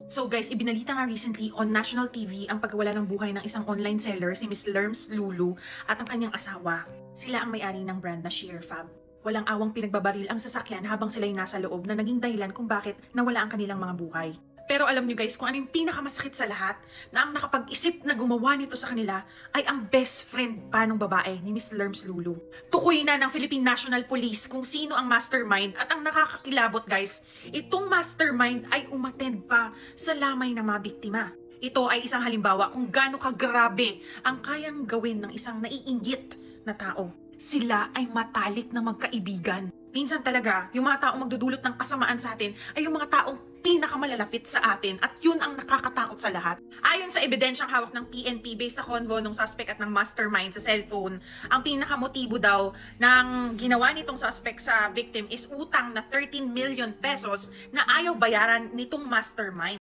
So guys, ibinalita nga recently on national TV ang pagkawala ng buhay ng isang online seller, si Miss Lerms Lulu, at ang kanyang asawa. Sila ang may-ari ng brand na SheerFab. Walang awang pinagbabaril ang sasakyan habang sila'y nasa loob na naging dahilan kung bakit nawala ang kanilang mga buhay. Pero alam nyo guys, kung ano yung pinakamasakit sa lahat, na ang nakapag-isip na gumawa nito sa kanila ay ang best friend pa ng babae ni Miss Lerms Lulu. Tukuy na ng Philippine National Police kung sino ang mastermind, at ang nakakakilabot guys, itong mastermind ay umattend pa sa lamay ng mga biktima. Ito ay isang halimbawa kung gaano kagrabe ang kayang gawin ng isang naiinggit na tao. Sila ay matalik na magkaibigan. Minsan talaga, yung mga taong magdudulot ng kasamaan sa atin ay yung mga taong pinakamalalapit sa atin, at yun ang nakakatakot sa lahat. Ayon sa ebidensyang hawak ng PNP based sa convo ng suspect at ng mastermind sa cellphone, ang pinakamotibo daw ng ginawa nitong suspect sa victim is utang na 13 million pesos na ayaw bayaran nitong mastermind.